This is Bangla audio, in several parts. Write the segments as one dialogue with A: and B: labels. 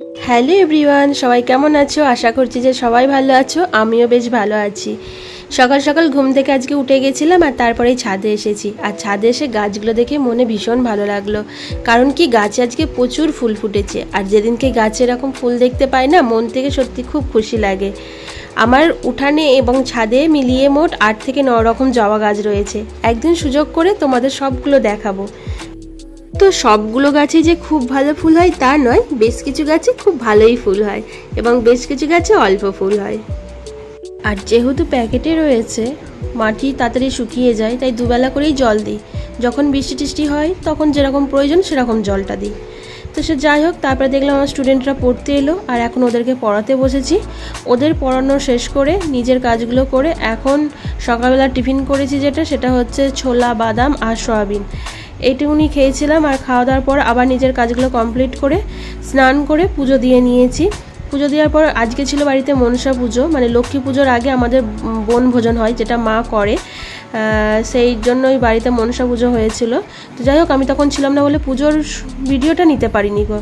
A: হ্যালো এভরিওয়ান, সবাই কেমন আছো? আশা করছি যে সবাই ভালো আছো। আমিও বেশ ভালো আছি। সকাল সকাল ঘুম থেকে আজকে উঠে গেছিলাম আর তারপরেই ছাদে এসেছি। আর ছাদে এসে গাছগুলো দেখে মনে ভীষণ ভালো লাগলো, কারণ কি গাছে আজকে প্রচুর ফুল ফুটেছে। আর যেদিনকে গাছে এরকম ফুল দেখতে পাই না, মন থেকে সত্যি খুব খুশি লাগে। আমার উঠানে এবং ছাদে মিলিয়ে মোট 8 থেকে 9 রকম জবা গাছ রয়েছে। একদিন সুযোগ করে তোমাদের সবগুলো দেখাবো। তো সবগুলো গাছে যে খুব ভালো ফুল হয় তা নয়, বেশ কিছু গাছে খুব ভালোই ফুল হয় এবং বেশ কিছু গাছে অল্প ফুল হয়। আর যেহেতু প্যাকেটে রয়েছে, মাটি তাড়াতাড়ি শুকিয়ে যায়, তাই দুবেলা করেই জল দিই। যখন বৃষ্টি টিষ্টি হয় তখন যেরকম প্রয়োজন সেরকম জলটা দিই। তো সে যাই হোক, তারপরে দেখলাম আমার স্টুডেন্টরা পড়তে এলো আর এখন ওদেরকে পড়াতে বসেছি। ওদের পড়ানো শেষ করে নিজের কাজগুলো করে এখন সকালবেলা টিফিন করেছি, সেটা হচ্ছে ছোলা, বাদাম আর সয়াবিন। এইটুকুনি খেয়েছিলাম। আর খাওয়া দাওয়ার পর আবার নিজের কাজগুলো কমপ্লিট করে স্নান করে পুজো দিয়ে নিয়েছি। পুজো দেওয়ার পর আজকে ছিল বাড়িতে মনসা পুজো, মানে লক্ষ্মী পুজোর আগে আমাদের বনভোজন হয়, যেটা মা করে। সেই জন্যই বাড়িতে মনসা পুজো হয়েছিল। তো যাই হোক, আমি তখন ছিলাম না বলে পুজোর ভিডিওটা নিতে পারিনি গো।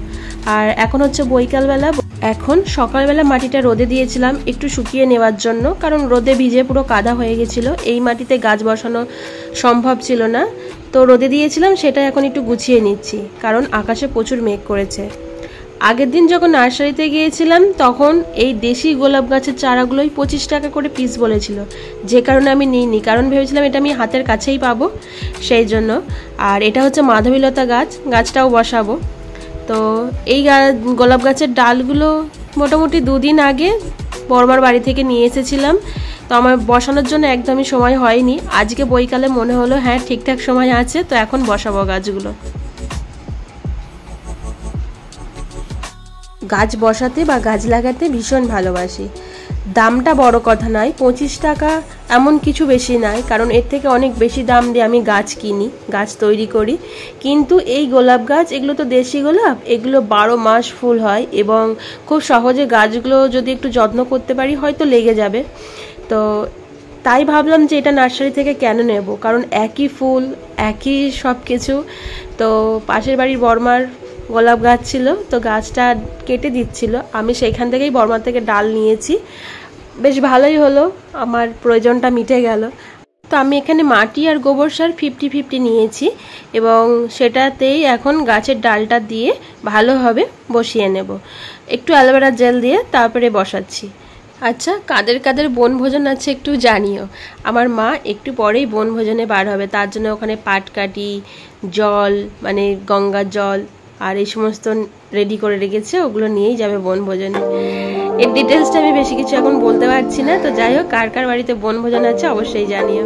A: আর এখন হচ্ছে বৈকালবেলা। এখন সকালবেলা মাটিটা রোদে দিয়েছিলাম একটু শুকিয়ে নেওয়ার জন্য, কারণ রোদে ভিজে পুরো কাদা হয়ে গেছিলো। এই মাটিতে গাছ বসানো সম্ভব ছিল না, তো রোদে দিয়েছিলাম। সেটা এখন একটু গুছিয়ে নিচ্ছি, কারণ আকাশে প্রচুর মেঘ করেছে। আগের দিন যখন নার্সারিতে গিয়েছিলাম তখন এই দেশি গোলাপ গাছের চারাগুলোই 25 টাকা করে পিস বলেছিল, যে কারণে আমি নিইনি, কারণ ভেবেছিলাম এটা আমি হাতের কাছেই পাবো, সেই জন্য। আর এটা হচ্ছে মাধবীলতা গাছ, গাছটাও বসাবো। তো এই গোলাপ গাছের ডালগুলো মোটামুটি 2 দিন আগে বড়মার বাড়ি থেকে নিয়ে এসেছিলাম। তো আমার বসানোর জন্য একদমই সময় হয়নি। আজকে বৈকালে মনে হলো হ্যাঁ ঠিকঠাক সময় আছে, তো এখন বসাবো গাছগুলো। গাছ বসাতে বা গাছ লাগাতে ভীষণ ভালোবাসি। দামটা বড় কথা নয়, 25 টাকা এমন কিছু বেশি নয়, কারণ এর থেকে অনেক বেশি দাম দিয়ে আমি গাছ কিনি, গাছ তৈরি করি। কিন্তু এই গোলাপ গাছ, এগুলো তো দেশি গোলাপ, এগুলো 12 মাস ফুল হয় এবং খুব সহজে গাছগুলো যদি একটু যত্ন করতে পারি হয়তো লেগে যাবে। তো তাই ভাবলাম যে এটা নার্সারি থেকে কেন নেব, কারণ একই ফুল, একই সব কিছু। তো পাশের বাড়ির বড়মার গোলাপ গাছ ছিল, তো গাছটা কেটে দিচ্ছিল, আমি সেইখান থেকেই বড়মার থেকে ডাল নিয়েছি। বেশ ভালোই হলো, আমার প্রয়োজনটা মিটে গেল। তো আমি এখানে মাটি আর গোবর সার 50-50 নিয়েছি এবং সেটাতেই এখন গাছের ডালটা দিয়ে ভালোভাবে বসিয়ে নেব। একটু অ্যালোভেরা জেল দিয়ে তারপরে বসাচ্ছি। আচ্ছা, কাদের কাদের বনভোজন আছে একটু জানিও। আমার মা একটু পরেই বনভোজনে বার হবে, তার জন্য ওখানে পাটকাঠি, জল মানে গঙ্গার জল আর এই সমস্ত রেডি করে রেখেছে, ওগুলো নিয়েই যাবে বনভোজনে। এর ডিটেলসটা আমি বেশি কিছু এখন বলতে পারছি না। তো যাই হোক, কার কার বাড়িতে বনভোজন আছে অবশ্যই জানিও।